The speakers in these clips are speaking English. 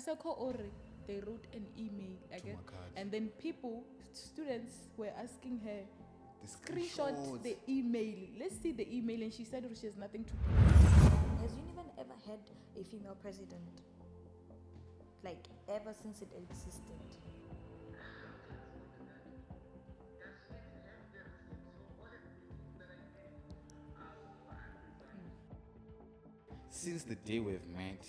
Maseko Ori, they wrote an email, and then students were asking her, screenshot the email. Let's see the email, and she said she has nothing to do. Has Univen ever had a female president? Like, ever since it existed? Since the day we've met,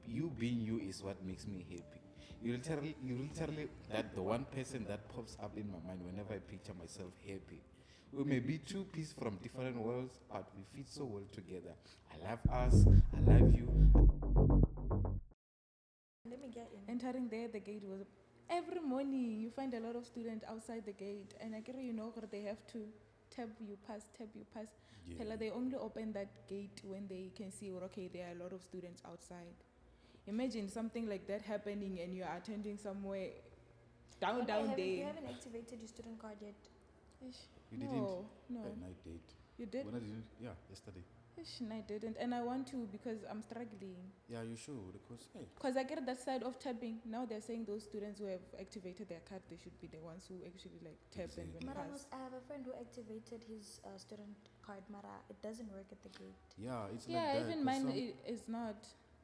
you being you is what makes me happy. You literally that the one person that pops up in my mind whenever I picture myself happy. We may be two pieces from different worlds, but we fit so well together. I love us, I love you. Let me get in. Entering there, the gate was... Every morning, you find a lot of students outside the gate, and I get they have to tap you pass. Yeah. They only open that gate when they can see, okay, there are a lot of students outside. Imagine something like that happening and you are attending somewhere down there. You haven't activated your student card yet. You didn't? No. I did. You did? When I didn't? Yeah, yesterday. I didn't, and I want to because I'm struggling. Yeah, you should, because hey. Because I get that side of tapping. Now they're saying those students who have activated their card, they should be the ones who actually like tap and when pass. I have a friend who activated his student card, Mara. It doesn't work at the gate. Yeah, it's like that. Yeah, even mine is not.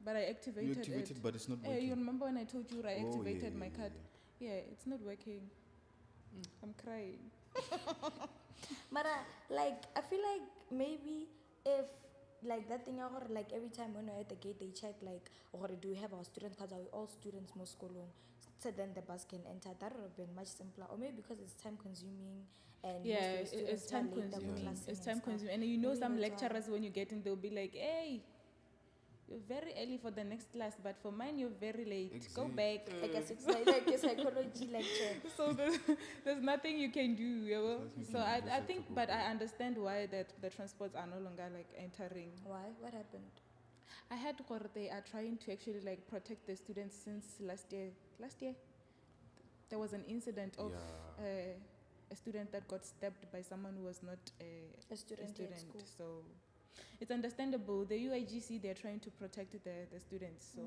But I activated it. You activated, but it's not working. You remember when I told you I activated my card? Yeah, it's not working. I'm crying. Mara, like, I feel like maybe if like that thing, like every time when we're at the gate, they check like, do we have our student cards? Are we all students most school? So then the bus can enter. That would have been much simpler. Or maybe because it's time consuming and it's time consuming. It's time consuming. And you know, some lecturers when you get in, they'll be like, hey, you're very early for the next class, but for mine you're very late. Exactly. Go back. Like a psychology lecture. So there's nothing you can do. You know? So I think, but I understand why that the transports are no longer like entering. Why? What happened? I heard they are trying to actually like protect the students since last year. Last year, there was an incident of a student that got stabbed by someone who was not a student at school. So it's understandable. The UIGC, they're trying to protect the students. So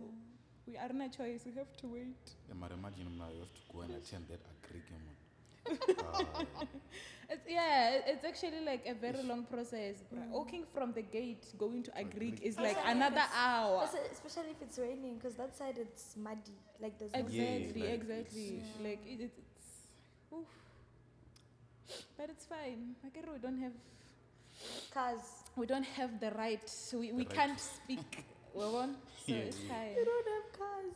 we are not choice. We have to wait. Yeah, but imagine now you have to go and attend that agreement. It's actually like a very long process. Walking from the gate, going to Agric is like another hour. Especially if it's raining, because that side it's muddy. Like there's exactly. Like it's oof. But it's fine. Like we don't have cars. We don't have the right. We can't speak. So it's fine. We don't have cars.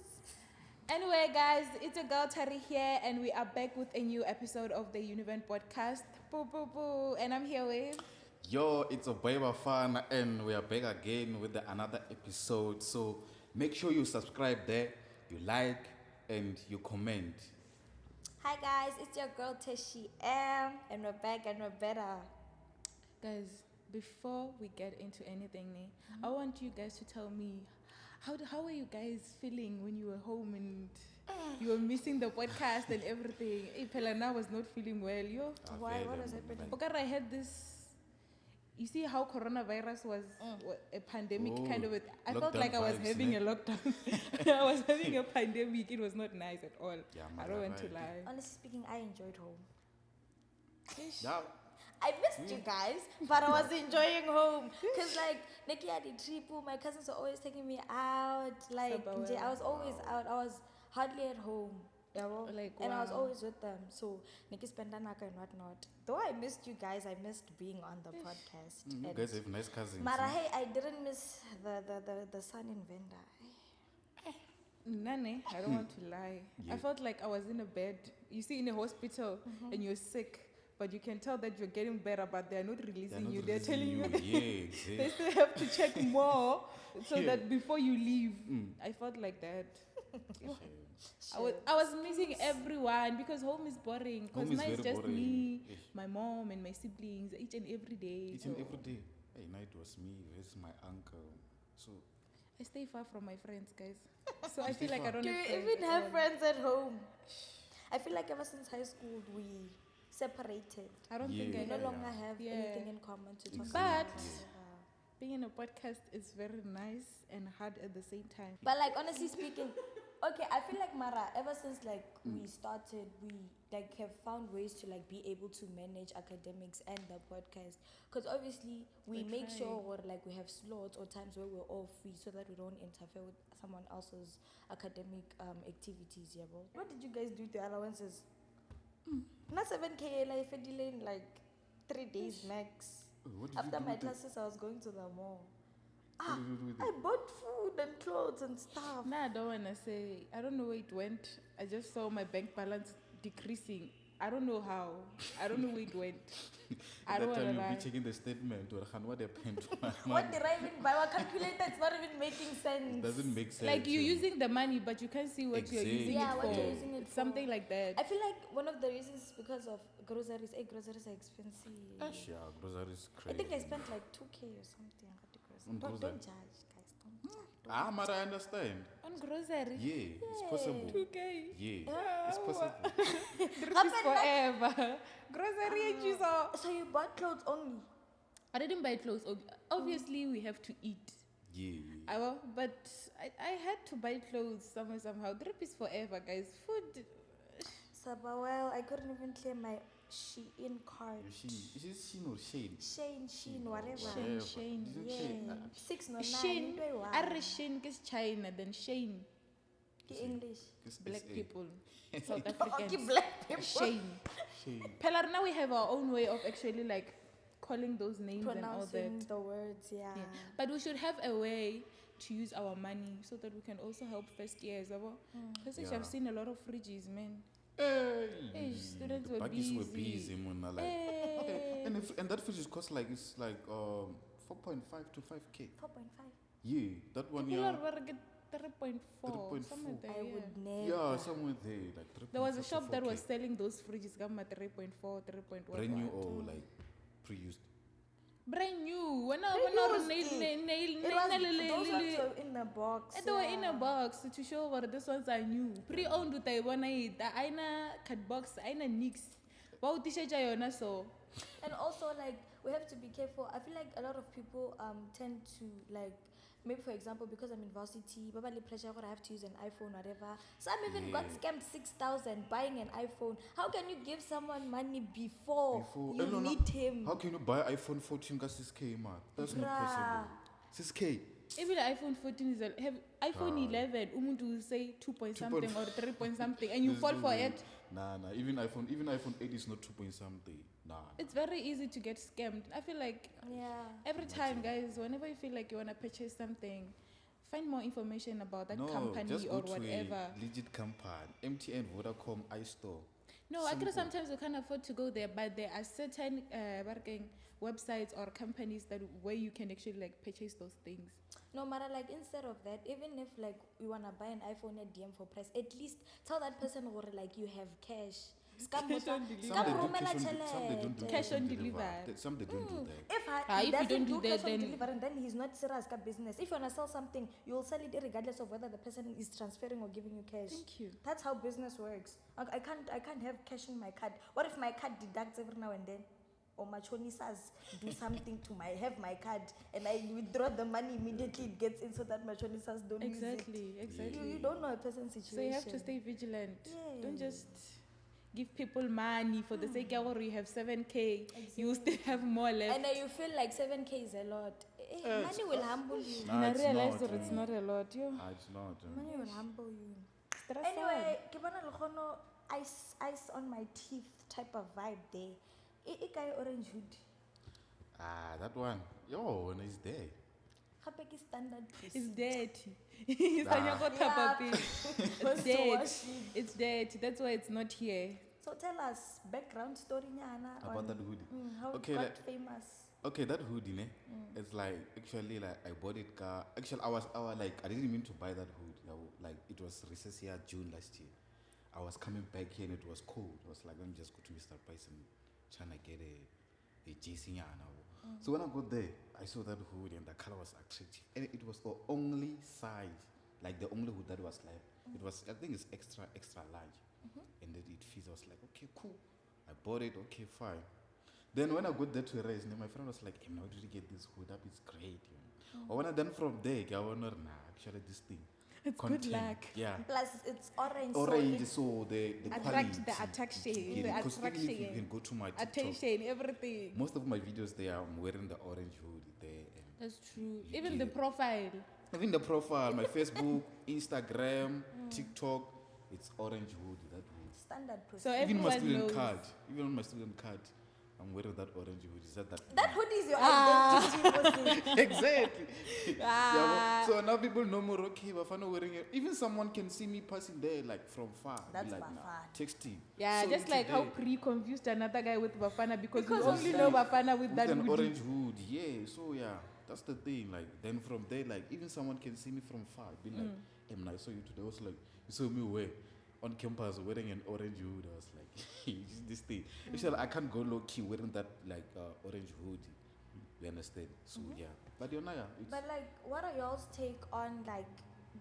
Anyway, guys, it's your girl Tari here, and we are back with a new episode of the Univen podcast. Boo, boo, boo. And I'm here with... Yo, it's a boy Bafana, and we are back again with another episode. So make sure you subscribe there, you like, and you comment. Hi, guys, it's your girl Teshi M, and we're back and we're better. Guys, before we get into anything, I want you guys to tell me, how are you guys feeling when you were home and you were missing the podcast and everything? Pelana was not feeling well. Why? What was happening? Because I had this. You see how coronavirus was a pandemic kind of. I felt like I was having a lockdown. I was having a pandemic. It was not nice at all. Yeah, I don't want to lie. Honestly speaking, I enjoyed home. Yeah. I missed you guys, but I was enjoying home. Because, like, Neki had a trip, my cousins were always taking me out. Like, I was always out. I was hardly at home. And I was always with them. So, Neki spent Naka and whatnot. Though I missed you guys, I missed being on the podcast. You guys have nice cousins. Mara, hey, I didn't miss the sun in Venda. Nane, I don't want to lie. Yeah. I felt like I was in a bed. You see, in a hospital, and you're sick. But you can tell that you're getting better, but they're not releasing you. They're telling you exactly. They still have to check more so that before you leave. I felt like that. I was missing everyone because home is boring. Because now it's just boring. Me, my mom, and my siblings each and every day. Each and every day. Hey, night was me, there's my uncle. So I stay far from my friends, guys. So I feel like I don't have friends. Do you even have friends at home? I feel like ever since high school we separated. I don't think I no longer have anything in common to talk about. being in a podcast is very nice and hard at the same time. But like honestly speaking, okay, I feel like Mara, ever since like we started, we like have found ways to like be able to manage academics and the podcast. Because obviously we make sure like we have slots or times where we're all free so that we don't interfere with someone else's academic activities. Yeah, bro. What did you guys do with the allowances? Not 7K, like if delay in like 3 days max. After my classes, I was going to the mall. I bought food and clothes and stuff. Nah, I don't want to say. I don't know where it went. I just saw my bank balance decreasing. I don't know how. I don't know where it went. I don't want to lie. That time you'll be checking the statement. What happened? What did I even buy? Our calculator, it's not even making sense. It doesn't make sense. Like you're using the money, but you can't see what you're using it for. What you're using it for. Something like that. I feel like one of the reasons is because of groceries. Groceries are expensive. Yeah, groceries crazy. I think I spent like 2K or something on groceries. Don't judge, guys. Don't judge. But I understand. On grocery? Yeah, it's possible. 2K? Yeah, it's possible. Rupees forever. Grocery, so you bought clothes only? I didn't buy clothes. Obviously, we have to eat. Yeah. But I had to buy clothes somehow. The rupees forever, guys. Food. Well, I couldn't even clear my Shein card. Is it Shein or Shane? Shane, whatever. Shane. Yeah. 609. Shane. Shane is China, then Shane. English. Black people. South Africans. Okay, black people. Shane. Pelar, now we have our own way of actually like calling those names and all that. Pronouncing the words, yeah. But we should have a way to use our money so that we can also help first years. Because I've seen a lot of fridges, man. Hey, students the were buggies busy. were busy, man. Like, and that fridge cost like it's like 4.5 to 5K. 4.5. Yeah, that one. People Yeah. are get 3.4. Somewhere there. I would never. Yeah, somewhere there, like 3.4. There was a shop that was selling those fridges, 3.4, 3.1. Brand new or like pre-used. Brand new. When Those ones were in the box. They were in a box to show what these ones are new. Pre-owned with aina cut box, aina nix. Wow, so. And also, like, we have to be careful. I feel like a lot of people tend to, like, maybe for example, because I'm in varsity, babali pressure, I have to use an iPhone, whatever. Some even got scammed 6,000 buying an iPhone. How can you give someone money before you meet him? How can you buy iPhone 14 got 6K, man? That's not possible. 6K. Even the iPhone 14 is iPhone 11. Umuntu will say 2 point something or 3 point something, and you fall for it. Nah. Even iPhone 8 is not 2 point something. Nah. It's very easy to get scammed. I feel like every time, guys, whenever you feel like you wanna purchase something, find more information about that company just go or to whatever. A legit company, MTN, Vodacom, iStore. No, I guess sometimes we can't afford to go there, but there are certain websites or companies where you can actually like purchase those things. No matter, like, instead of that, even if like we wanna buy an iPhone at DM for price, at least tell that person or like you have cash. Cash on delivery. Cash on delivery. Some they don't do that. If you don't do that, cash on delivery, then he's not serious about business. If you wanna sell something, you'll sell it regardless of whether the person is transferring or giving you cash. Thank you. That's how business works. I can't have cash in my card. What if my card deducts every now and then? Or my chonisas do something to have my card and I withdraw the money immediately it gets in so that my chonisas don't use it. Exactly. You don't know a person's situation. So you have to stay vigilant. Yeah. Don't just give people money for the sake of you have 7K. You still have more left. And then you feel like 7K is a lot. Money will humble you. And I realize that it's not a lot. It's not. Money will humble you. Stressful. Anyway, kibana lokono ice on my teeth type of vibe there. Ikai orange hood. That one. Yo, when it's there. Kapeki standard piece. It's dirty. It's dirty. It's dirty. That's why it's not here. So tell us background story about that hoodie. How it got famous. Okay, that hoodie, it's like actually like I bought it. Actually, I didn't mean to buy that hoodie. Like it was recess year, June last year. I was coming back here and it was cold. I was like, let me just go to Mr. Price and trying to get a JC. So when I got there, I saw that hoodie and the color was attractive. And it was the only size, like the only hood that was like, it was, I think it's extra large. And then it fits. I was like, okay, cool. I bought it, okay, fine. Then when I got there to race, my friend was like, hey, how did you get this hood up? It's great. You know? Or when I done from there, I was not, actually this thing. It's good luck. Yeah. Plus, it's orange. Orange, so the quality. The attraction, Yeah, the because even if you attraction, can go to my TikTok, attention, everything. most of my videos there, I'm wearing the orange hood there. And That's true. You Even get the it. profile. even the profile, my Facebook, Instagram, TikTok, it's orange hood. That hood. Standard So procedure. Even my everyone student knows. card, even on my student card, I'm wearing that orange hood. Is that That hoodie is your identity. exactly. Ah. So now people know more. Okay, Bafana wearing it. Even someone can see me passing there like from far. Be That's like, Bafana. texting. Yeah, So just like how today, Pre confused another guy with Bafana because we Because only of know that. Bafana with with that an hoodie. orange hood. Yeah. So yeah, that's the thing. Like then from there, like even someone can see me from far. Be like, I saw you today. I was like, you saw me where? On campus wearing an orange hood. I was like, this thing. Actually, I can't go low key wearing that like orange hoodie. You understand? So yeah. But you're not. It's But like, what are y'all's take on like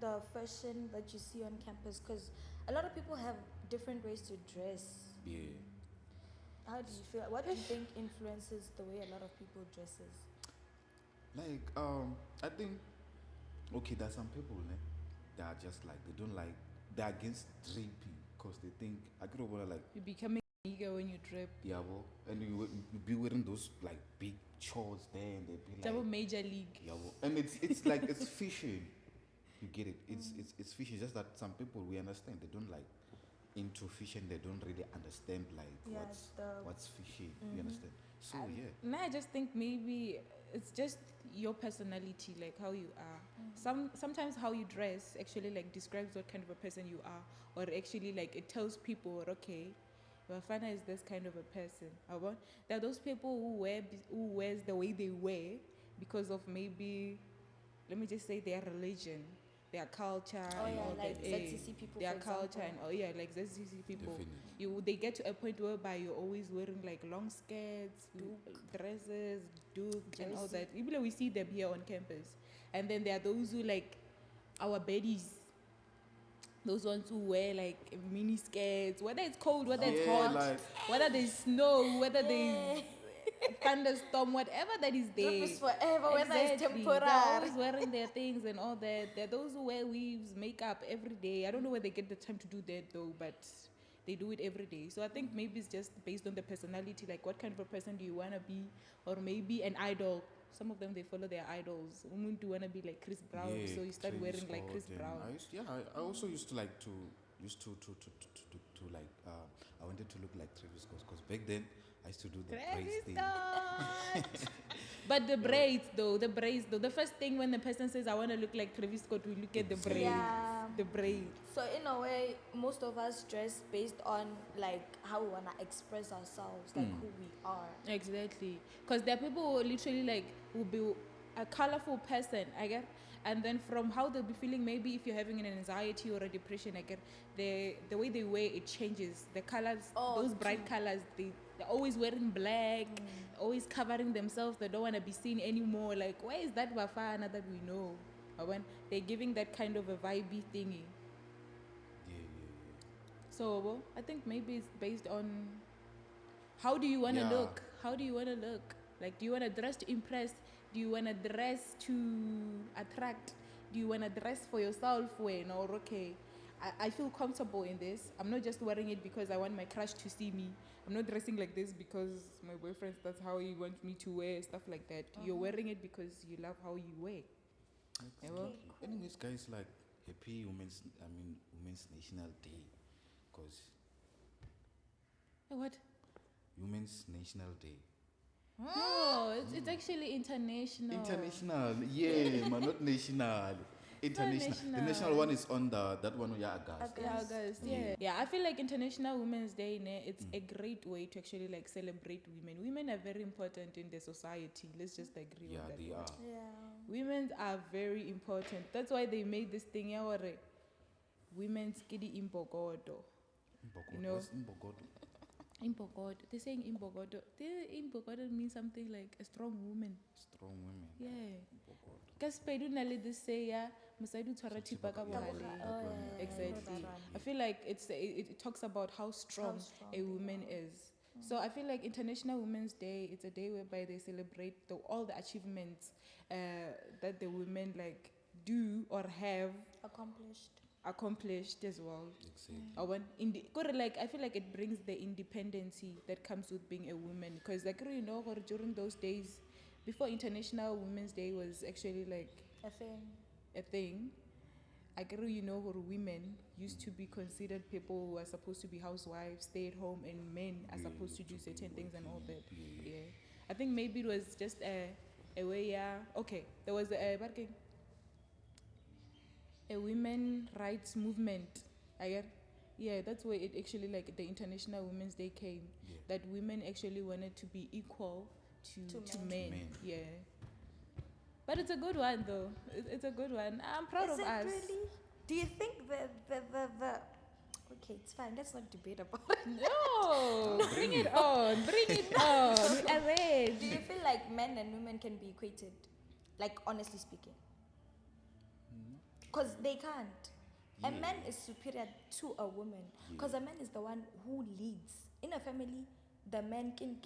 the fashion that you see on campus? Because a lot of people have different ways to dress. yeah. How do you feel? What do you think influences the way a lot of people dresses? Like I think okay, there's some people that are just like they don't like they're against draping because they think I grew up like You becoming eager when you drip. yeah, well, and you be wearing those like big shorts there and they be Double like major league. yeah, well, and it's like it's fishing. You get it? It's fishing. Just that some people we understand they don't like into fishing. They don't really understand like Yeah, what's fishing. You understand? So yeah. No, I just think maybe it's just your personality, like how you are. Sometimes how you dress actually like describes what kind of a person you are, or actually like it tells people, okay, Bafana is this kind of a person. There are those people who wears the way they wear because of maybe, let me just say, their religion, their culture, Oh and yeah, all like that. ZCC people. Their for culture example. and like ZCC people. Definitely. They get to a point whereby you're always wearing like long skirts, dresses, dukes, and all Jersey. that. Even though we see them here on campus, and then there are those who like our baddies. Those ones who wear like mini skirts, whether it's cold, whether it's Yeah, hot, like whether there's snow, whether Yeah. there's thunderstorm, whatever that is there. Drip is forever, whether it's Exactly. temporary. They're always wearing their things and all that. There are those who wear weaves, makeup every day. I don't know where they get the time to do that though, but they do it every day. So I think maybe it's just based on the personality, like what kind of a person do you want to be, or maybe an idol. Some of them, they follow their idols. Do want to be like Chris Brown, Yeah, so you start Travis wearing like Chris Scott, and Brown. I also used to like to like I wanted to look like Travis Scott because back then I used to do the braids Travis thing. Scott. But the braids though, the first thing when the person says I want to look like Travis Scott, we look at the braids. Yeah. The braids. So in a way, most of us dress based on like how we wanna express ourselves, like who we are. Exactly. Because there are people who literally like will be a colorful person, I get, and then from how they'll be feeling, maybe if you're having an anxiety or a depression, I get the way they wear it changes. The colors, Oh, those bright colors, they're always wearing black, always covering themselves. They don't want to be seen anymore. Like, where is that Bafana that we know? Or when they're giving that kind of a vibey thingy. Yeah. So I think maybe it's based on how do you want to Yeah. look? How do you want to look? Like, do you want to dress to impress? Do you want to dress to attract? Do you want to dress for yourself? When or okay, I feel comfortable in this. I'm not just wearing it because I want my crush to see me. I'm not dressing like this because my boyfriend, that's how he wants me to wear, stuff like that. You're wearing it because you love how you wear. Yeah, well, Anyways, guys, like happy Women's National Day, cause what? Women's National Day. No, it's actually international. International, yeah, man, not national. International. The national. national one is on that one. Yeah, August. Yeah, August, yeah. I feel like International Women's Day, it's a great way to actually like celebrate women. Women are very important in the society. Let's just agree Yeah, on that. they are. Yeah. Women are very important. That's why they made this thing, women's kidi imbogodo. You know? What's Mbogodo? Imbogodo. They're saying imbogodo. Imbogodo means something like a strong woman. Strong women. Yeah. Mbogodo. Because Pedu Nali this say ya Musaidu Tshwara thipa ka bohale. Oh, yeah. Exactly. I feel like it talks about how strong a woman is. So I feel like International Women's Day, it's a day whereby they celebrate all the achievements that the women like do or have accomplished as well. Exactly. I feel like it brings the independency that comes with being a woman. Because like you know, during those days, before International Women's Day was actually like a thing. I get you know, women used to be considered people who are supposed to be housewives, stay at home, and men are supposed to do certain things and all that. Yeah. I think maybe it was just a way. Okay, there was a women rights movement. I get. Yeah, that's where it actually like the International Women's Day came. Yeah. That women actually wanted to be equal to men. Yeah. But it's a good one though. It's a good one. I'm proud of us. Really? Do you think the okay, it's fine. Let's not debate about it. No, bring it on. Bring it on. Do you feel like men and women can be equated? Like honestly speaking, because they can't. A man is superior to a woman because a man is the one who leads in a family. The man can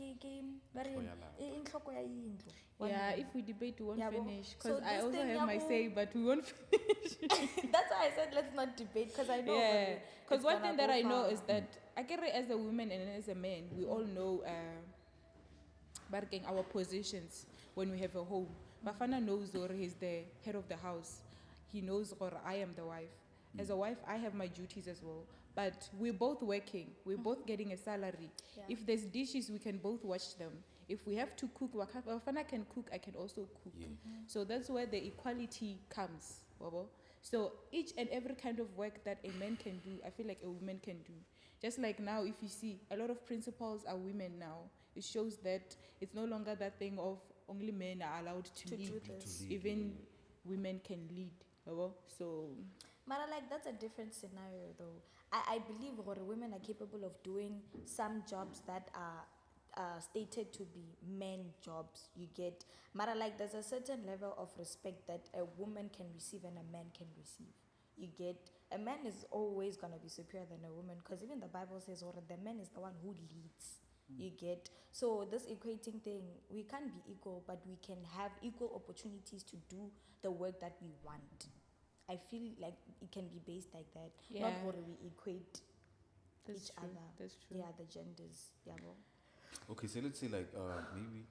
yeah, if we debate, we won't finish. Because So I this also thing, have my say, but we won't finish. That's why I said let's not debate because I know. Yeah, because one gonna thing that go I know far. is that I get it as a woman and as a man, we all know our positions when we have a home. Bafana knows or he's the head of the house. He knows or I am the wife. As a wife, I have my duties as well. But we're both working. We're both getting a salary. Yeah. If there's dishes, we can both wash them. If we have to cook, Bafana can cook, I can also cook. Yeah. So that's where the equality comes. Bobo. So each and every kind of work that a man can do, I feel like a woman can do. Just like now, if you see, a lot of principals are women now. It shows that it's no longer that thing of only men are allowed to lead. do this. Even women can lead. Bobo. So Mara, like that's a different scenario though. I believe women are capable of doing some jobs that are stated to be men jobs. You get Mara, like there's a certain level of respect that a woman can receive and a man can receive. You get a man is always gonna be superior than a woman because even the Bible says the man is the one who leads. You get so this equating thing, we can't be equal, but we can have equal opportunities to do the work that we want. I feel like it can be based like that. Yeah. Not where we equate that's each true. other. That's true. Yeah, the genders. Yeah, well. Okay, so let's say like maybe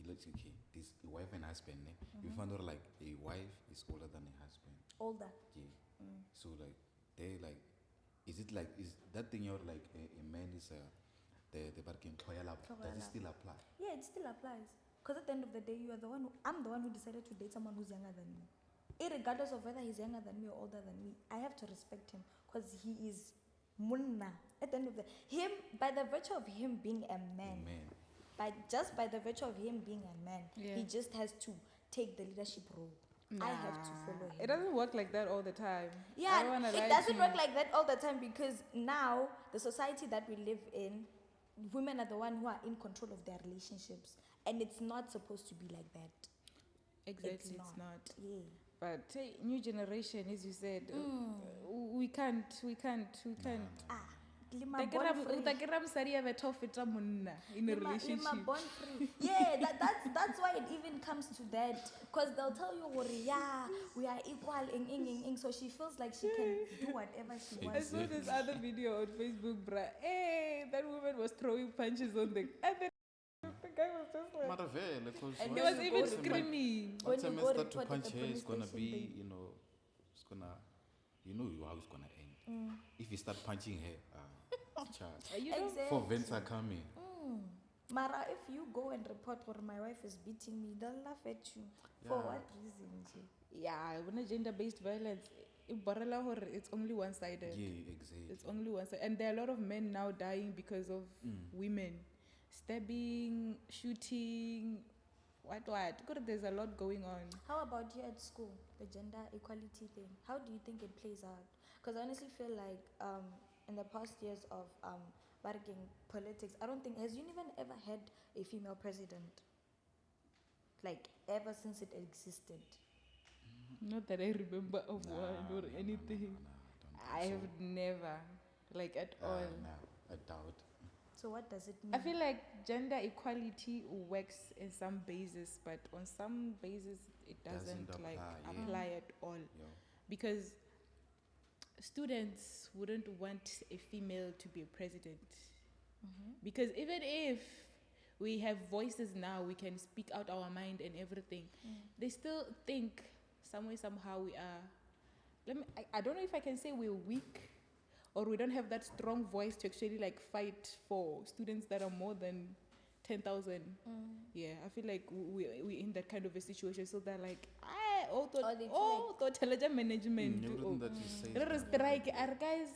let's say okay, this a wife and husband. You find out like a wife is older than a husband. Older. Yeah. So like they like, is it like is that thing you're like a man is the barking does it still apply? Yeah, it still applies. Because at the end of the day, you are the one. I'm the one who decided to date someone who's younger than me. Irregardless of whether he's younger than me or older than me, I have to respect him because he is munna. At the end of the him, by the virtue of him being a man, by the virtue of him being a man, he just has to take the leadership role. I have to follow him. It doesn't work like that all the time. Yeah, it doesn't work like that all the time because now the society that we live in, women are the one who are in control of their relationships, and it's not supposed to be like that. Exactly, it's not. Yeah. But new generation, as you said, we can't. In a relationship. Yeah, that's why it even comes to that. Because they'll tell you, yeah, we are equal. So she feels like she can do whatever she wants. I saw this other video on Facebook, bruh. Hey, that woman was throwing punches on the... And then the guy was just like... And he was even screaming. What time I start to punch her, it's gonna be, it's gonna, how it's gonna end. If you start punching her, exactly. For Vince are coming. Mara, if you go and report where my wife is beating me, they'll laugh at you. For what reason? Yeah, when gender-based violence, it's only one-sided. Yeah, exactly. It's only one-sided. And there are a lot of men now dying because of women. Stabbing, shooting, what. There's a lot going on. How about you at school, the gender equality thing? How do you think it plays out? Because I honestly feel like in the past years of bargaining politics, I don't think, has Univen ever had a female president? Like, ever since it existed? Not that I remember of one or anything. I have never, like at all. No, I doubt. So what does it mean? I feel like gender equality works in some bases, but on some bases it doesn't apply at all. Yeah. Because students wouldn't want a female to be a president. Because even if we have voices now, we can speak out our mind and everything, they still think somehow we are, I don't know if I can say we're weak, or we don't have that strong voice to actually like fight for students that are more than 10,000. Yeah, I feel like we're in that kind of a situation. So they're like, intelligent management. Strike. Guys,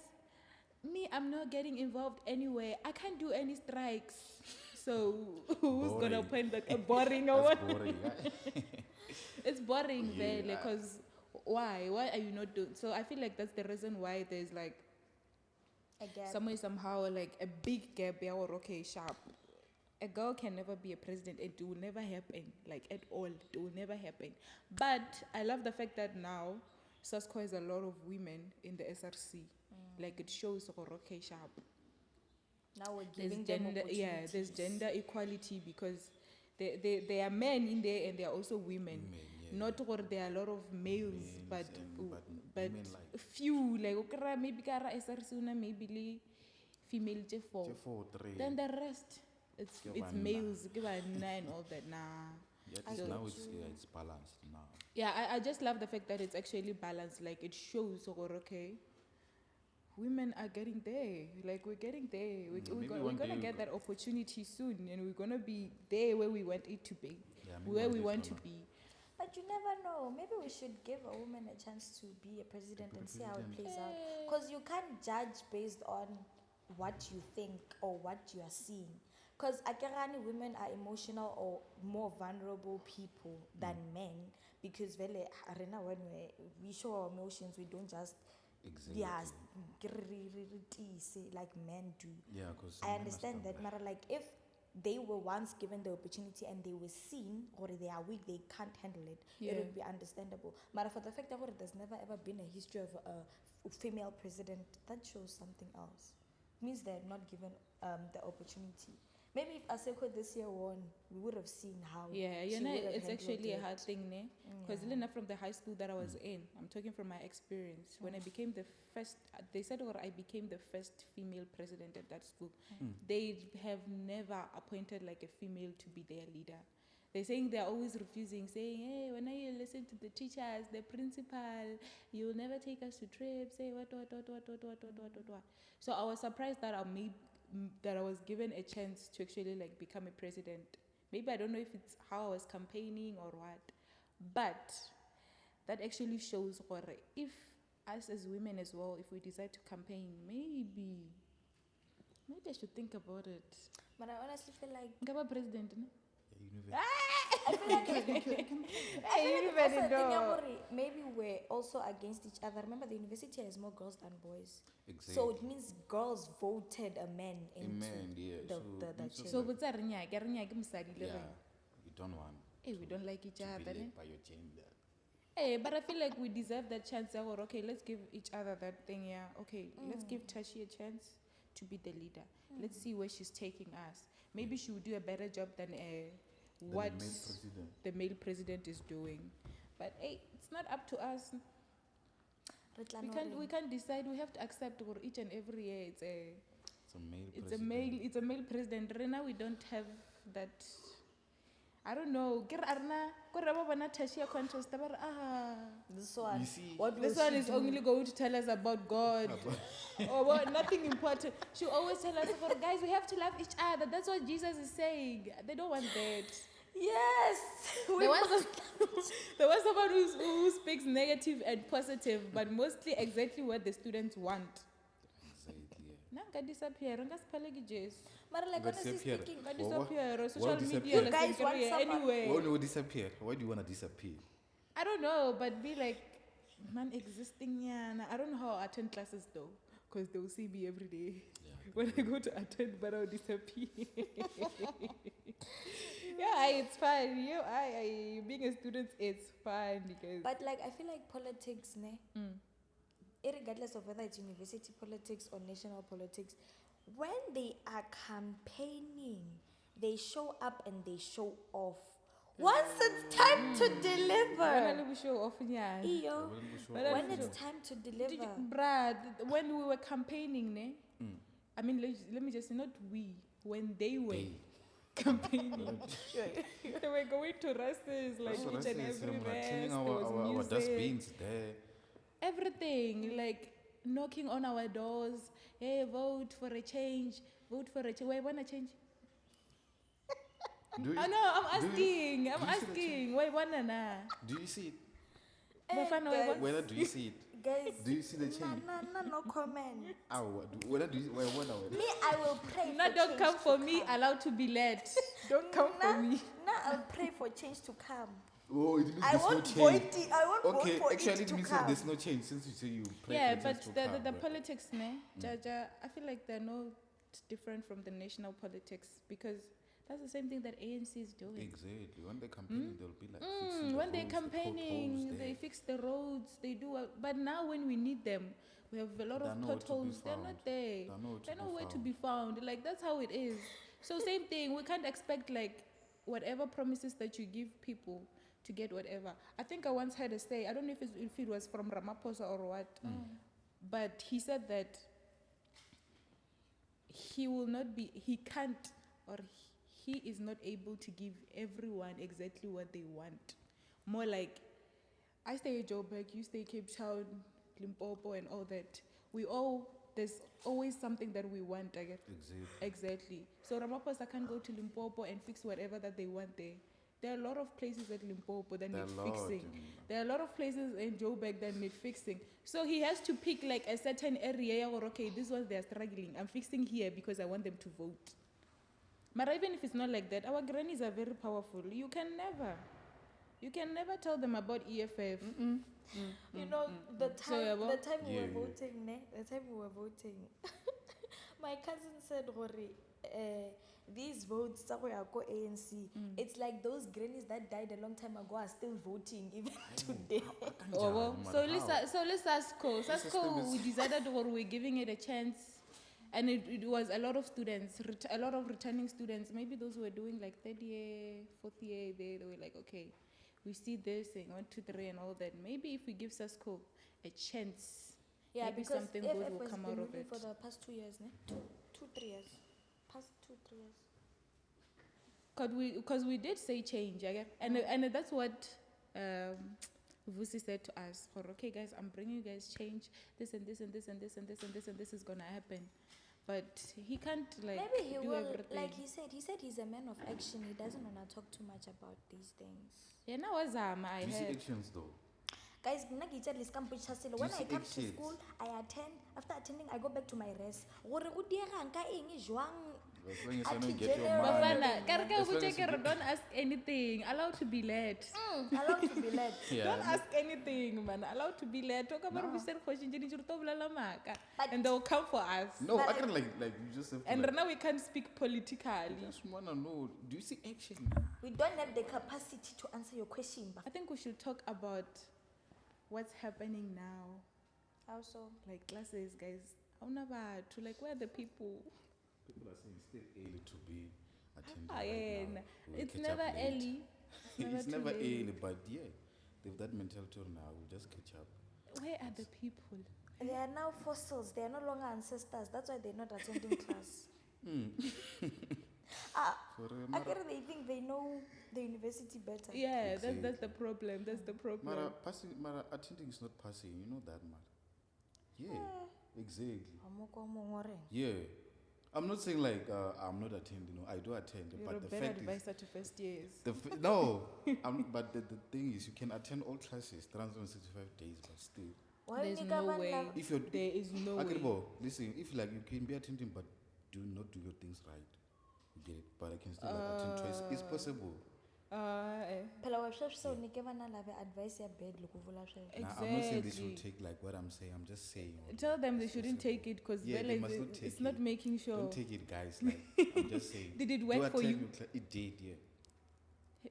me, I'm not getting involved anyway. I can't do any strikes. So who's gonna point that boring or what? Boring, It's boring there, because why are you not doing? So I feel like that's the reason why there's like a gap. Somehow like a big gap. Yeah, or okay, sharp. A girl can never be a president. It will never happen, like at all. It will never happen. But I love the fact that now SASCO has a lot of women in the SRC. Like it shows okay, sharp. Now we're giving them opportunities. Yeah, there's gender equality because there are men in there and there are also women. Not or there are a lot of males, but women like few like maybe kara SRC maybe female four. Then the rest it's males, and all that. Nah. Yeah, now it's balanced now. Yeah, I just love the fact that it's actually balanced. Like it shows okay, women are getting there. Like we're getting there. We're gonna get that opportunity soon, and we're gonna be there where we want it to be, where we want to be. But you never know. Maybe we should give a woman a chance to be a president and see how it plays out. Because you can't judge based on what you think or what you are seeing. Because Akirani women are emotional or more vulnerable people than men. Because when we show our emotions, we don't just like men do. Yeah, because I understand that, Mara. Like if they were once given the opportunity and they were seen, or they are weak, they can't handle it, it would be understandable. But for the fact that there's never ever been a history of a female president, that shows something else. It means they're not given the opportunity. Maybe if Aseko this year won, we would have seen how. Yeah, it's actually a hard thing, ne? Because from the high school that I was in, I'm talking from my experience. When I became the first, they said, I became the first female president at that school. They have never appointed like a female to be their leader. They're saying they're always refusing, saying, hey, when you listen to the teachers, the principal, you'll never take us to trips, say what. So I was surprised that I was given a chance to actually like become a president. Maybe I don't know if it's how I was campaigning or what, but that actually shows if us as women as well, if we decide to campaign, maybe I should think about it. But I honestly feel like Ngaba president, no? I feel like maybe we're also against each other. Remember, the university has more girls than boys. Exactly. So it means girls voted a man into the chair. So we don't want. Hey, we don't like each other. By your gender. Hey, but I feel like we deserve that chance. Okay, let's give each other that thing. Yeah. Okay, let's give Tashi a chance to be the leader. Let's see where she's taking us. Maybe she will do a better job than what the male president is doing. But hey, it's not up to us. We can't decide. We have to accept for each and every year it's a male president. Right now we don't have that. I don't know. This one. You see, This one is only going to tell us about God. Or nothing important. She always tell us, guys, we have to love each other. That's what Jesus is saying. They don't want that. Yes. There was someone who speaks negative and positive, but mostly exactly what the students want. Exactly. Disappear. But like honestly speaking, social media. You guys want someone anyway. Why will disappear? Why do you want to disappear? I don't know, but be like non-existing. Yeah, I don't know how I attend classes though, because they will see me every day. Yeah, when I go to attend, but I'll disappear. Yeah, it's fine. I being a student, it's fine because. But like I feel like politics, regardless of whether it's university politics or national politics, when they are campaigning, they show up and they show off. Once it's time to deliver, We show off, yeah. Iyo, But when it's time to deliver, Brad, when we were campaigning, ne? I mean, let me just say, not we, when they were campaigning. They were going to races, like each and every race. There was our music, dustbins there. everything, like knocking on our doors. Hey, vote for a change. Vote for a change. Why wanna change? I know. I'm asking. I'm asking. Why wanna na? Do you see it? Bafana, why guys. want- Whether do you see it? guys, Do you see the change? no comment. Whether do you why Me, I will pray No, for don't change come to for me. Allowed to be led. Don't come for me. No, I'll pray for change to come. Oh, it means I there's no won't change. vote it. I won't Okay, vote for actually it it to means that come. there's no change since you say you pray Yeah, for but change to the come, right? politics, ne, Jaja, I feel like they're not different from the national politics because that's the same thing that ANC is doing. Exactly. When they're campaigning, they'll be like fixing the When they're roads, the campaigning, potholes they there. fix the roads, they do. But now when we need them, we have a lot They're of nowhere to be potholes. They're found. not there. They're They're nowhere to be found. Like that's how it is. So same thing. We can't expect like whatever promises that you give people to get whatever. I think I once had a say. I don't know if it was from Ramaphosa or what, but he said that he will not be. He can't or he is not able to give everyone exactly what they want. More like, I stay at Joburg, you stay Cape Town, Limpopo and all that. There's always something that we want, I get. Exactly. So Ramaphosa can't go to Limpopo and fix whatever that they want there. There are a lot of places at Limpopo that need fixing. There are a lot of places in Joburg that need fixing. So he has to pick like a certain area or okay, this one they are struggling. I'm fixing here because I want them to vote. But even if it's not like that, our grannies are very powerful. You can never tell them about EFF. You know, the time we were Yeah. voting, ne? The time we were voting, my cousin said, these votes, tsa go ya ko ANC, it's like those grannies that died a long time ago are still voting even today. Oh, well, so let's ask Co. system is- We decided or we're giving it a chance. And it was a lot of students, a lot of returning students. Maybe those who were doing like third year, fourth year, they were like, okay, we see this thing, 1, 2, 3 and all that. Maybe if we give Sasco a chance, Yeah, maybe because something FF good will has come been out of moving it. for the past 2 years, ne? 3 years. Past 2-3 years. Because we did say change, okay? And that's what Vusi said to us. For okay, guys, I'm bringing you guys change. This and this and this and this and this and this and this is gonna happen. But he can't like Maybe he do will, everything. like he said he's a man of action. He doesn't want to talk too much about these things. Yeah, now was I Do you see heard. actions though? Guys, when I come to see come to actions? school, I attend. After attending, I go back to my rest. Gore o diega nka eng jwang? As long as you Ati don't get your general- money. Bafana, As long as you get- don't ask anything. Allowed to be led. Allowed to be led. Yeah, Don't ask anything, man. Allowed to be led. Talk about and they'll come for us. No, But I can like you just have to. And like, right now we can't speak politically. I just wanna know. Do you see action? We don't have the capacity to answer your question. I think we should talk about what's happening now. Also, Like classes, guys. To like where are the people? People are saying it's still early to be attending. Ah, right yeah, now. We'll it's catch never up late. early. It's too never late. early, but yeah, they've that mentality now. We'll just catch up. Where are the people? they are now fossils. They are no longer ancestors. That's why they're not attending class. For I guess they think they know the university better. Yeah, that's the problem. That's the problem. Mara attending is not passing. You know that, Mara. Yeah, exactly. Yeah. I'm not saying like I'm not attending. No, I do attend. You're but a the better fact is, advisor to first years. no. But the thing is, you can attend all classes 365 days, but still. Why There's you no never way. love- If you're There is no way. Akaribo, listen, if like you can be attending but do not do your things right, you get it. But I can still like attend twice. It's possible. Phela wa sweswi so nike vana lava advice ya bed loko vula sweswo. Nah, I'm not saying they Exactly. should take like what I'm saying. I'm just saying. Tell them they it's shouldn't possible. take it because Yeah, they must not take it's not it. making sure. Don't take it, guys. Like I'm just saying. Did it Do work for attend you? your it did, yeah.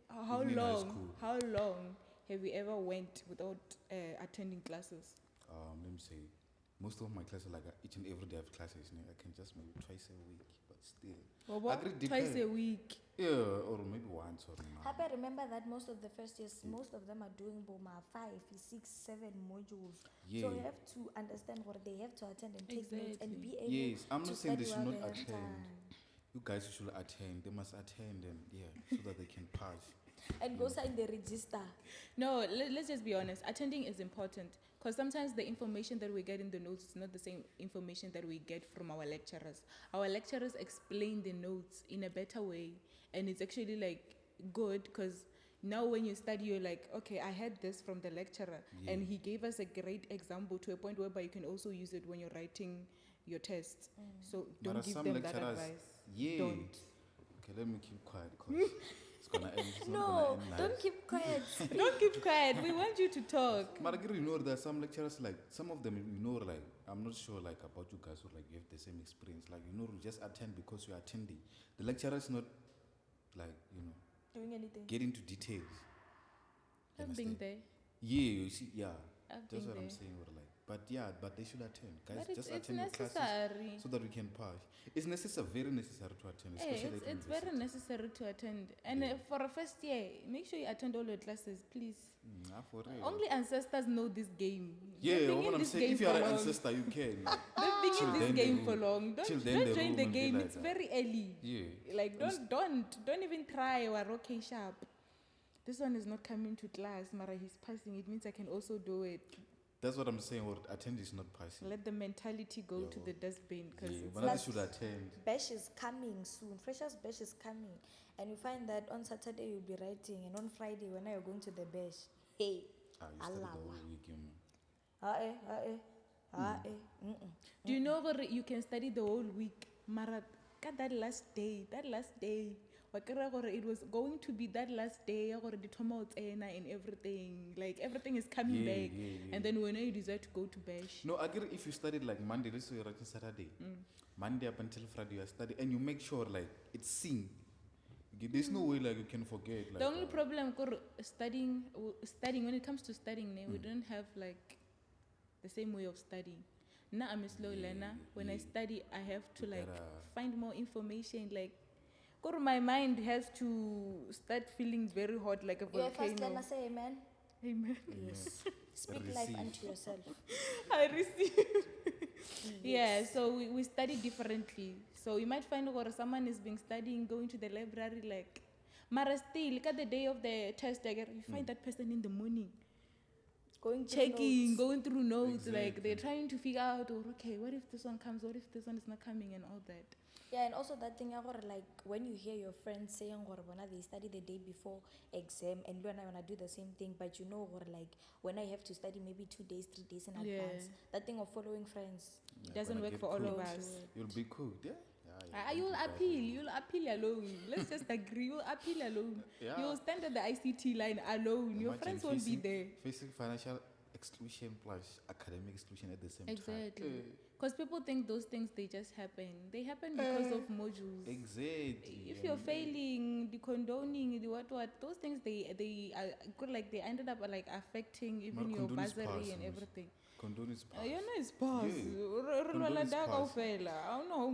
How Even in high long? school. How long have you ever went without attending classes? Let me say most of my classes, like each and every day I have classes, I can just maybe twice a week, but still. Well, what? Twice a week. Yeah, or maybe once or not. Happy, remember that most of the first years, most of them are doing Boma 5, 6, 7 modules. So you have to understand what they have to attend and take notes and be able I'm not to saying they study should while not they have attend. time. You guys should attend. They must attend and so that they can pass. And go sign the register. No, let's just be honest. Attending is important because sometimes the information that we get in the notes is not the same information that we get from our lecturers. Our lecturers explain the notes in a better way, and it's actually like good because now when you study, you're like, okay, I had this from the lecturer, and he gave us a great example to a point whereby you can also use it when you're writing your tests. So don't give them that advice. Don't. Okay, let me keep quiet because it's gonna end. It's not gonna end nice. Don't keep quiet. Don't keep quiet. We want you to talk. Margaret, you know, there are some lecturers, like, some of them, you know, like, I'm not sure, like, about you guys who, like, you have the same experience. Like, you know, you just attend because you're attending. The lecturer is not, like, you know, doing anything. Get into details. I've been there. Yeah, you see, I've that's been what there. I'm saying. Or like, but they should attend. Guys, But just it's attend your classes necessary. so that we can pass. It's necessary, very necessary to attend, especially at It's very necessary to attend. And for a first year, make sure you attend all your classes, please. For real. Only ancestors know this game. Yeah, what I'm saying, if you are an ancestor, you can. They've been in this game for long. Don't join the game. It's very early. Yeah. Like, don't even try or okay sharp. This one is not coming to class, Mara, he's passing. It means I can also do it. That's what I'm saying. Or attend is not passing. Let the mentality go to the dustbin because but they should attend. Bash is coming soon. Freshers bash is coming, and you find that on Saturday you'll be writing, and on Friday when you're going to the bash, hey, you study the whole week, Do you know that you can study the whole week? Mara, that last day. It was going to be that last day, and everything. Like, everything is coming back. And then when you decide to go to bash. No, I get it if you studied like Monday, let's say you're writing Saturday. Monday up until Friday you study, and you make sure like it's synced. There's no way like you can forget. Like, the only problem studying when it comes to studying, we don't have like the same way of studying. Now I'm a slow learner. When I study, I have to like find more information. Like, my mind has to start feeling very hot like a volcano. Yeah, first learner, say amen. Amen. Yes. Speak life unto yourself. I receive. Yeah, so we study differently. So you might find someone is being studying, going to the library, like, Mara still, look at the day of the test, you find that person in the morning. Going through notes, exactly. Like they're trying to figure out, okay, what if this one comes, what if this one is not coming, and all that. Yeah, and also that thing, like when you hear your friends saying, they study the day before exam, and you and I want to do the same thing, but you know, like when I have to study maybe 2 days, 3 days in advance, that thing of following friends doesn't work for all of us. You'll be cooked, You'll appeal alone. Let's just agree, you'll appeal alone. You'll stand at the ICT line alone. Your friends won't be there. Facing financial exclusion plus academic exclusion at the same time. Exactly. Because people think those things, they just happen. They happen because of modules. Exactly. If you're failing, the condoning, the what, those things, they are good, like they ended up like affecting even your bursary and everything. Condone is passed. It's passed.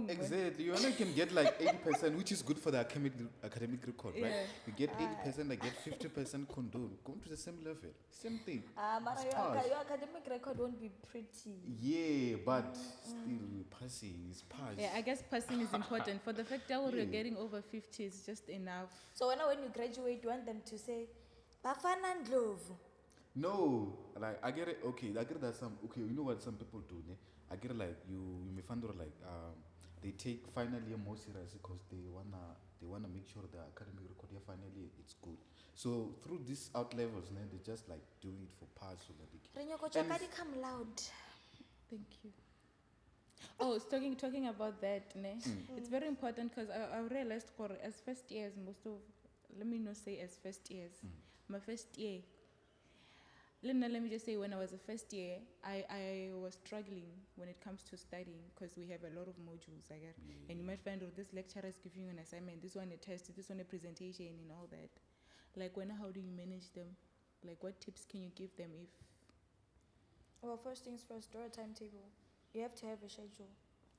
Exactly. You only can get like 80%, which is good for the academic record, right? You get 80%, I get 50% condone. Going to the same level. Same thing. Your academic record won't be pretty. Yeah, but still passing is passed. Yeah, I guess passing is important. For the fact that you're getting over 50 is just enough. So when you graduate, you want them to say, Bafana and Love. No, like I get it. Okay, I get that you know what some people do. I get it, like you may find out like they take final year more serious because they wanna make sure the academic record year final year it's good. So through these out levels, they just like do it for pass so that they can. Come loud. Thank you. Oh, talking about that, it's very important because I realized as first years, let me not say as first years, my first year. Let me just say, when I was a first year, I was struggling when it comes to studying because we have a lot of modules, and you might find this lecturer is giving you an assignment, this one a test, this one a presentation, and all that. Like, how do you manage them? Like, what tips can you give them if? Well, first things first, draw a timetable. You have to have a schedule.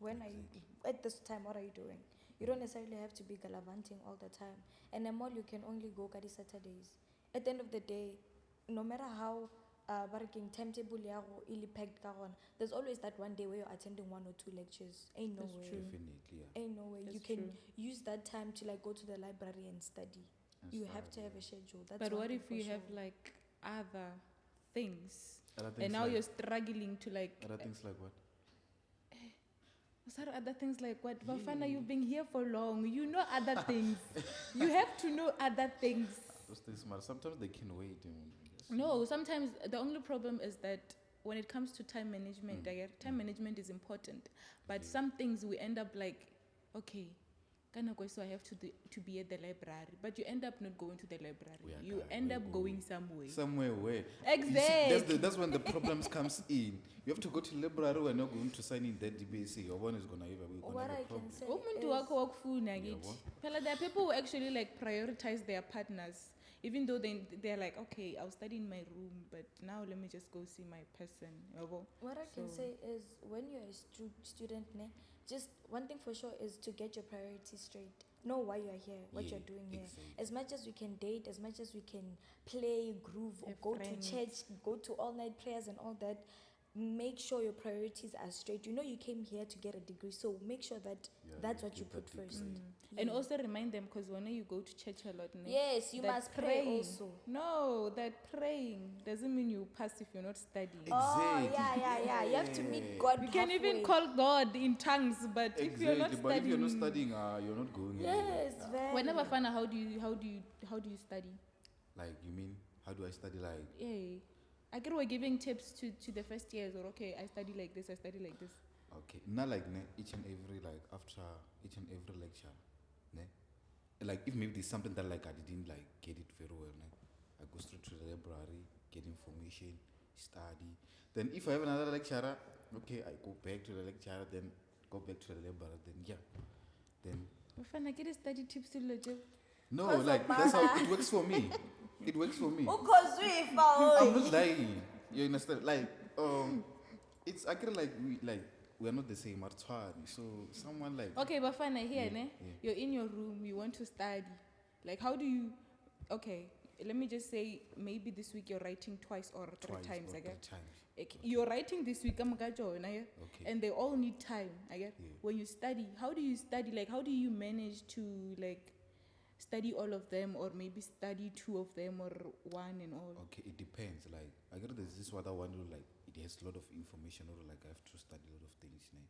When are you, at this time, what are you doing? You don't necessarily have to be gallivanting all the time. And the mall, you can only go Kadi Saturdays. At the end of the day, no matter how working timetable ili packed ka gona, there's always that one day where you're attending 1 or 2 lectures. Ain't no That's way. true. Definitely, yeah. Ain't no way. That's you can true. use that time to like go to the library and study. And You stuff, have to have yeah. a schedule. That's But one what thing if for you sure. have like other things, Other things and now like, you're struggling to like? other things like what? What's that other things like what? Bafana, Yeah. you've been here for long. You know other things. You have to know other things. Those things matter. Sometimes they can wait. No, sometimes the only problem is that when it comes to time management, I get time management is important, but Okay. some things we end up like, okay, so I have to be at the library, but you end up not going to the library. We are You going- end we're up going somewhere. Somewhere where. Exactly. That's when the problems comes in. You have to go to library when you're going to sign in that DBC. Your one is gonna have What a I problem. can say Umuntu is, wakho wakufuna Yeah, ngithi. what? Phela there are people who actually like prioritize their partners, even though they're like, okay, I'll study in my room, but now let me just go see my person. Yabo. what I can So- say is when you're a student, just one thing for sure is to get your priorities straight. Know why you're here, what Yeah, you're doing here. exactly. As much as we can date, as much as we can play, groove, or Have go friends. to church, go to all-night prayers and all that, make sure your priorities are straight. You know you came here to get a degree, so make sure that Yeah, that's you what you get put that first. degree. And Yeah. also remind them, because when you go to church a lot, Yes, you that must pray praying- also. No, that praying doesn't mean you pass if you're not studying. Oh, Exactly. yeah. You have to meet Yeah. God You can even halfway. call God in tongues, but if you're not Exactly, but if you're not studying, studying, you're not going Yes, anywhere. very. whenever Bafana, how do you study? Like, you mean, how do I study? Like, Yeah, I get we're giving tips to the first years, or okay, I study like this, I study like this. okay, not like each and every, like, after each and every lecture, ne? Like, if maybe there's something that, like, I didn't, like, get it very well, ne? I go straight to the library, get information, study. Then if I have another lecturer, okay, I go back to the lecturer, then go back to the library, then yeah. Then, Bafana, get a study tips to legit. no, Cause like, of that's how Baba. it works for me. It works for me. I'm I'm not lying. You understand? Like, it's actually like we are not the same. Martwani. So someone like Okay, Bafana, here, Yeah, ne? yeah. You're in your room, you want to study. Like, how do you? Okay, let me just say, maybe this week you're writing twice or three twice times. or I get. three times. You're writing this week, Okay. and they all need time. I get. Yeah. When you study, how do you study? Like, how do you manage to like study all of them, or maybe study 2 of them, or 1 and all? Okay, it depends. Like I get there's this other one who like it has a lot of information or like I have to study a lot of things. Ne?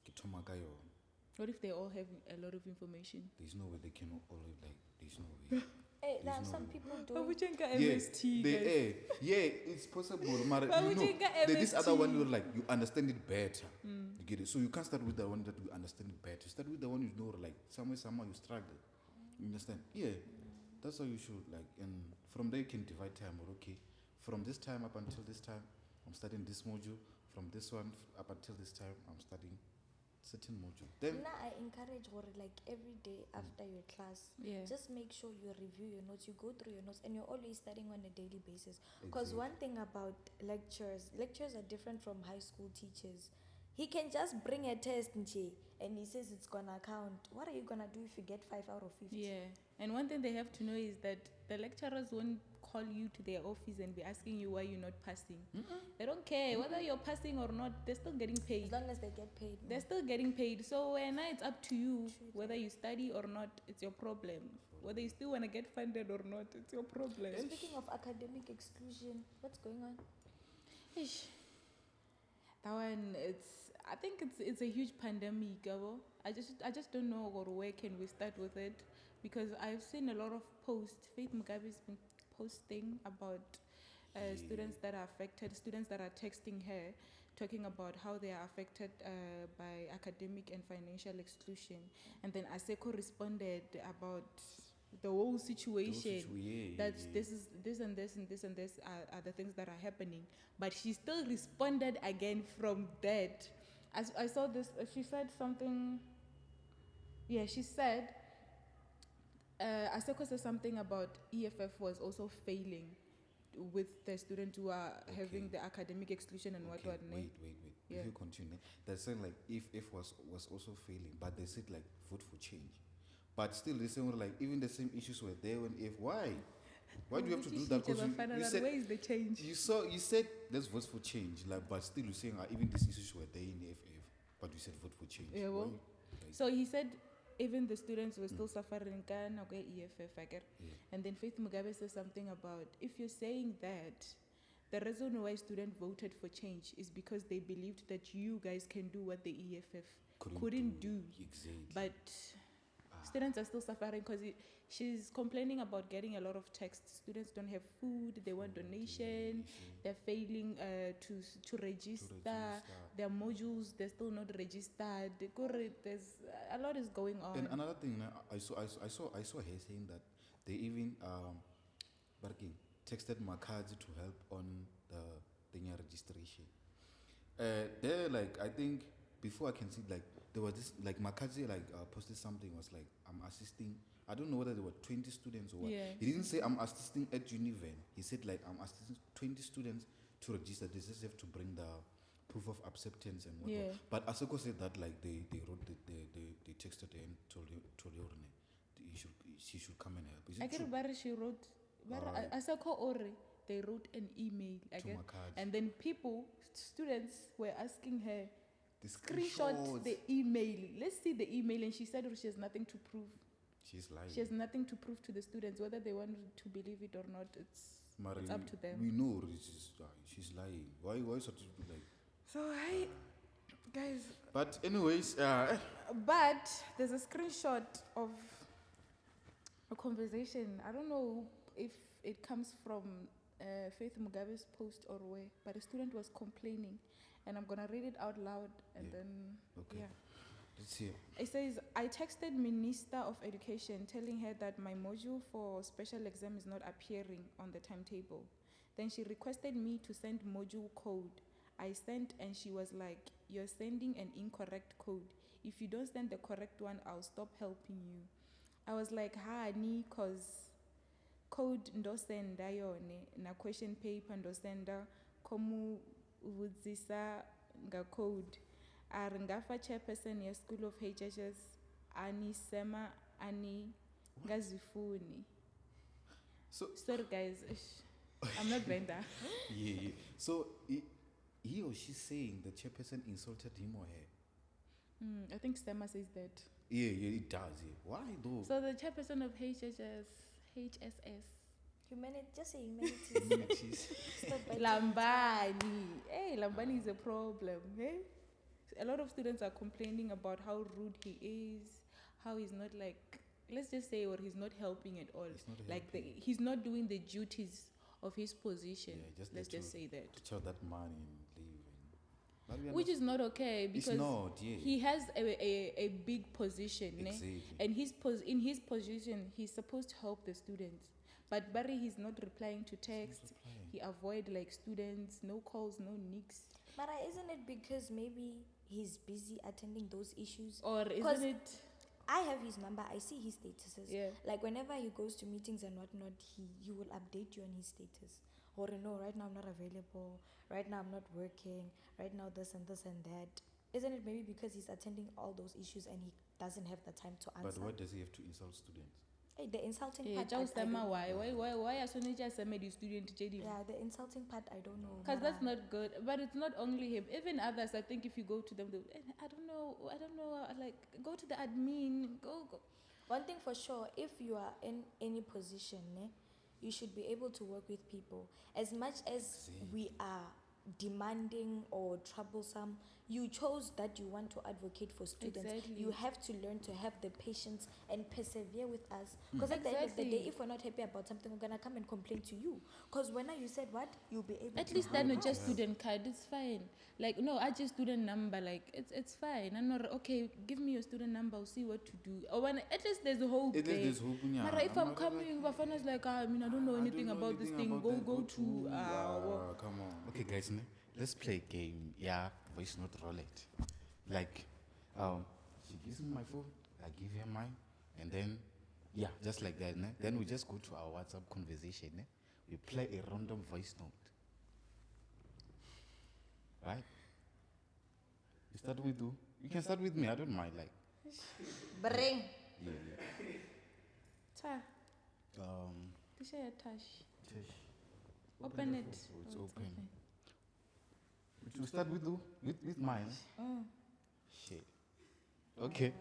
Kithoma ka yona. What if they all have a lot of information? There's no way they can all like there's no way. Hey, now There's no some way. people do. Babuchenka Yeah, MST, they, guys. yeah, it's possible. Mara, But you we know, didn't get there's this other MST. one where like you understand it better. You get it. So you can't start with the one that you understand it better. You start with the one you know, like somehow you struggle. You understand? Yeah, that's how you should like. And from there you can divide time. Or okay, from this time up until this time, I'm studying this module. From this one up until this time, I'm studying certain module. Then Now I encourage her like every day after your class. Yeah. Just make sure you review your notes, you go through your notes, and you're always studying on a daily basis. Because one thing about lectures are different from high school teachers. He can just bring a test nje, and he says it's gonna count. What are you gonna do if you get 5 out of 50? Yeah, and one thing they have to know is that the lecturers won't call you to their office and be asking you why you're not passing. They don't care whether you're passing or not. They're still getting paid. As long as they get paid. They're still getting paid. So now it's up to you whether you study or not. It's your problem. Whether you still want to get funded or not, it's your problem. Speaking of academic exclusion, what's going on? Ish. That one, I think it's a huge pandemic, Gabo. I just don't know or where can we start with it, because I've seen a lot of posts. Faith Mugabe's been posting about students that are affected, students that are texting her, talking about how they are affected by academic and financial exclusion. And then Aseko responded about the whole situation. That this and this and this and this are the things that are happening. But she still responded again from that. As I saw this, she said something. Yeah, she said, Aseko said something about EFF was also failing with the students who are having the academic exclusion and what. Wait. Yeah. If you continue, they're saying like if was also failing, but they said like vote for change. But still, they saying like even the same issues were there when if why? Why do you have to do that? Because you said where is the change? you said let's vote for change, like, but still you're saying even these issues were there in the FF, but you said vote for change. Yeah, well, so he said even the students were still suffering EFF, I get. Yeah. And then Faith Mugabe says something about if you're saying that the reason why students voted for change is because they believed that you guys can do what the EFF couldn't do. Exactly. But students are still suffering because she's complaining about getting a lot of texts. Students don't have food, they want donation, they're failing to register. Their modules, they're still not registered. There's a lot is going on. And another thing, I saw her saying that they even texted Makazi to help on the registration. There, like, I think before I can see, like, there was this, like, Makazi, like, posted something, was like, I'm assisting, I don't know whether there were 20 students or what. Yeah. He didn't say I'm assisting at Univen. He said, like, I'm assisting 20 students to register. They just have to bring the proof of acceptance and whatnot. Yeah. But Asoko said that, like, they wrote, they texted her and told her she should come and help. Is it I get true? where she wrote, Asako Ore, they wrote an email. And then students were asking her, screenshot the email. Let's see the email. And she said she has nothing to prove. She's lying. She has nothing to prove to the students. Whether they want to believe it or not, it's up to them. We know she's lying. Why such a like? So guys. But anyways, but there's a screenshot of a conversation. I don't know if it comes from Faith Mugabe's post or where, but a student was complaining, and I'm gonna read it out loud, and then yeah. Let's see. It says, I texted Minister of Education telling her that my module for special exam is not appearing on the timetable. Then she requested me to send module code. I sent and she was like, you're sending an incorrect code. If you don't send the correct one, I'll stop helping you. I was like, honey, cause code ndosenda yone na question paper ndosenda komu vudzisa nga code. Aringafa chairperson ya School of HHS ani sema ani ngazifuni. So sorry guys, I'm not Brenda. Yeah. So he or she saying the chairperson insulted him or her? I think Sema says that. Yeah, it does. Yeah. Why though? So the chairperson of HSS. Just say humanities. Lambani. Hey, Lambani is a problem. Hey? A lot of students are complaining about how rude he is, how he's not like, let's just say, or he's not helping at all. He's not doing the duties of his position. Yeah, let's just say that. To tell that man and leave. Which is not okay because it's not, yeah. He has a big position. Exactly. And in his position, he's supposed to help the students. But Barry, he's not replying to texts. He avoid like students, no calls, no nicks. But isn't it because maybe he's busy attending those issues? Or isn't it? I have his number. I see his statuses. Yeah. Like whenever he goes to meetings and whatnot, he will update you on his status. Or no, right now I'm not available. Right now I'm not working. Right now this and this and that. Isn't it maybe because he's attending all those issues and he doesn't have the time to answer? But why does he have to insult students? Hey, the insulting part. Why are so just a student? Yeah, the insulting part I don't know. Because that's not good. But it's not only him. Even others, I think if you go to them, I don't know. Like go to the admin. Go. One thing for sure, if you are in any position, you should be able to work with people. As much as we are demanding or troublesome, you chose that you want to advocate for students. Exactly. You have to learn to have the patience and persevere with us. Because at the end of the day, if we're not happy about something, we're gonna come and complain to you. Because when you said what, you'll be able. At least I know just student card. It's fine. Like no, I just student number. Like it's fine. I'm not okay. Give me your student number. I'll see what to do. Or when at least there's hope. There's hope. Yeah. But if I'm coming, Bafana's like I don't know anything about this thing. Go to. Come on. Okay, guys, let's play a game. Yeah, voice note roll it. Like, she gives me my phone, I give her mine, and then, yeah, just like that. Then we just go to our WhatsApp conversation. we play a random voice note. Right? You start with who? You can start with me, I don't mind, like. Bring. Yeah. Ta. Tisha ya touch. Open it. Oh, it's open. Would you start with who? With mine? Shit. Okay.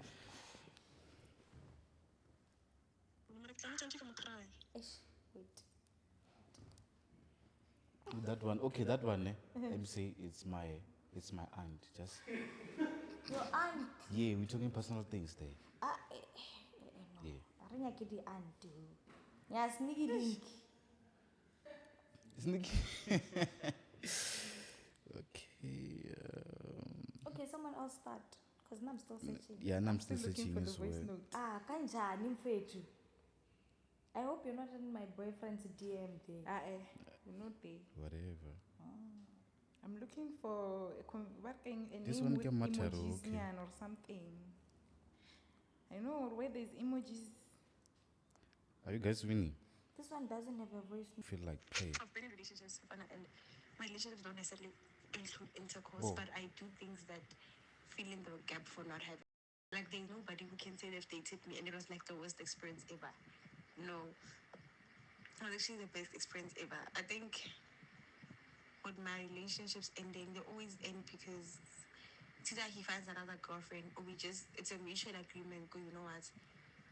Wait. That one. Okay, that one. Let me say it's my aunt. Just. Your aunt. Yeah, we're talking personal things there. No. Yeah. I think I get the aunt. Yeah, sneaky link. Sneaky. Okay. Okay, someone else start. Because now I'm still searching. Yeah, and I'm still Looking searching for the as voice well. note. Kanjani mfethu. I hope you're not in my boyfriend's DM there. You're not there. Whatever. I'm looking for a This name one with can matter, emojis okay. or something. I know where there's emojis. Are you guys winning? This one doesn't have a voice. Feel like play. I've been in relationships, Stefano, and my relationships don't necessarily include intercourse, but I do things that fill in the gap for not having. Like, there's nobody who can say that they tipped me and it was like the worst experience ever. No. It was actually the best experience ever. I think with my relationships ending, they always end because it's either he finds another girlfriend or it's a mutual agreement. Go, you know what?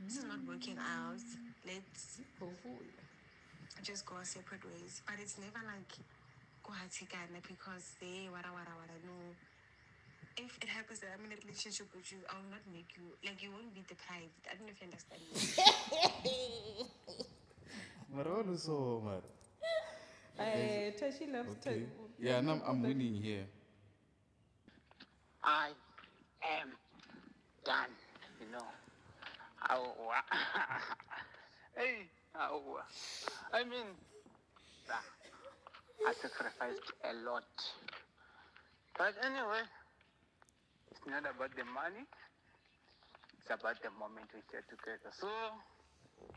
This is not working out. Let's just go our separate ways. But it's never like go hatikana because they wara. No. If it happens that I'm in a relationship with you, I will not make you like you won't be deprived. I don't know if you understand me. Marolo so mar. Tashi loves Okay. Yeah, and I'm winning here. I am done, you know. Hey, I mean, I sacrificed a lot. But anyway, it's not about the money. It's about the moment we share together. So,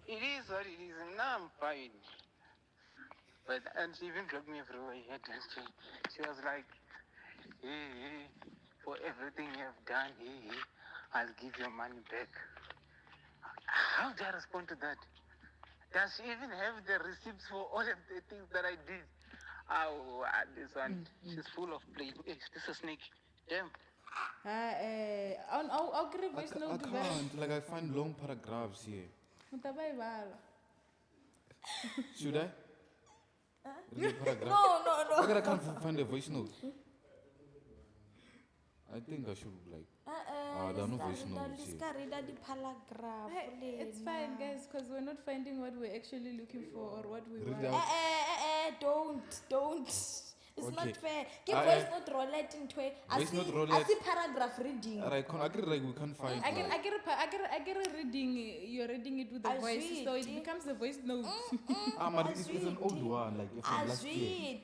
it is what it is, and now I'm fine. And she even dropped me everywhere here, didn't she? She was like, hey, for everything you have done, I'll give your money back. How do I respond to that? Does she even have the receipts for all of the things that I did? This one, she's full of play. Hey, this is a snake. Damn. I'll give a voice note to that. Like I find long paragraphs here. Should I? Read the paragraph? No. I can't find a voice note. I think I should like. There are no voice notes here. It's fine, guys, because we're not finding what we're actually looking for or what we Read want. out. Don't. It's Okay. not fair. Give voice note roulette into it. Voice note I roulette. see paragraph reading. Alright, I get like we can't find. I get a reading. You're reading it with the voice, so it becomes a voice note. But it's an old one, like from last year.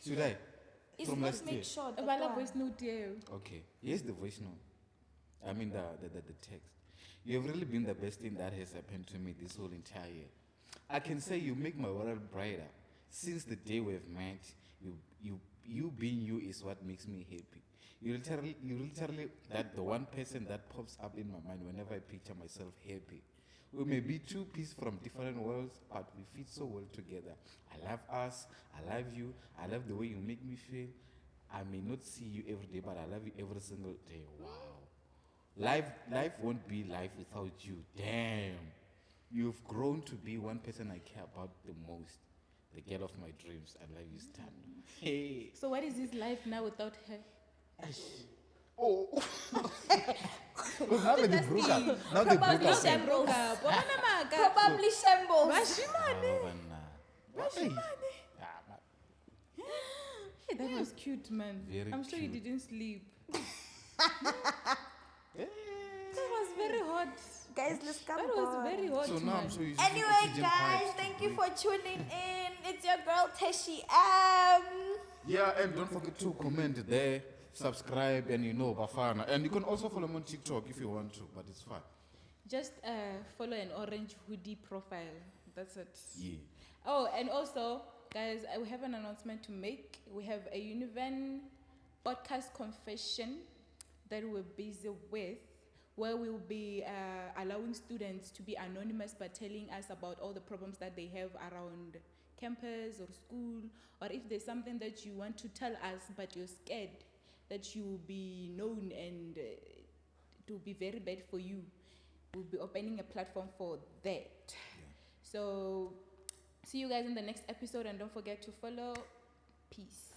Should I? It's From not last year. make sure that About a one. voice note, yeah. Okay. Here's the voice note. I mean the text. You have really been the best thing that has happened to me this whole entire year. I can say you make my world brighter. Since the day we've met, you being you is what makes me happy. You literally that the one person that pops up in my mind whenever I picture myself happy. We may be two pieces from different worlds, but we fit so well together. I love us, I love you, I love the way you make me feel. I may not see you every day, but I love you every single day. Wow. Life won't be life without you. Damn. You've grown to be one person I care about the most. The girl of my dreams. I love you, Stan. Hey. So what is his life now without her? Oh. Now they broke up. Now they broke Probably up. shambles. Probably Probably shambles. Hey, that was cute, man. Very I'm sure you cute. didn't sleep. That was very hot. Guys, let's come That was on. very hot, So now man. I'm sure you Anyway, guys, thank you for tuning in. It's your girl Teshi. Yeah, and don't forget to comment there, subscribe, and Bafana. And you can also follow me on TikTok if you want to, but it's fine. Just follow an orange hoodie profile. That's it. Yeah. Oh, and also guys, we have an announcement to make. We have a Univen podcast confession that we're busy with, where we'll be allowing students to be anonymous but telling us about all the problems that they have around campus or school, or if there's something that you want to tell us but you're scared that you will be known and it will be very bad for you. We'll be opening a platform for that. So see you guys in the next episode, and don't forget to follow. Peace.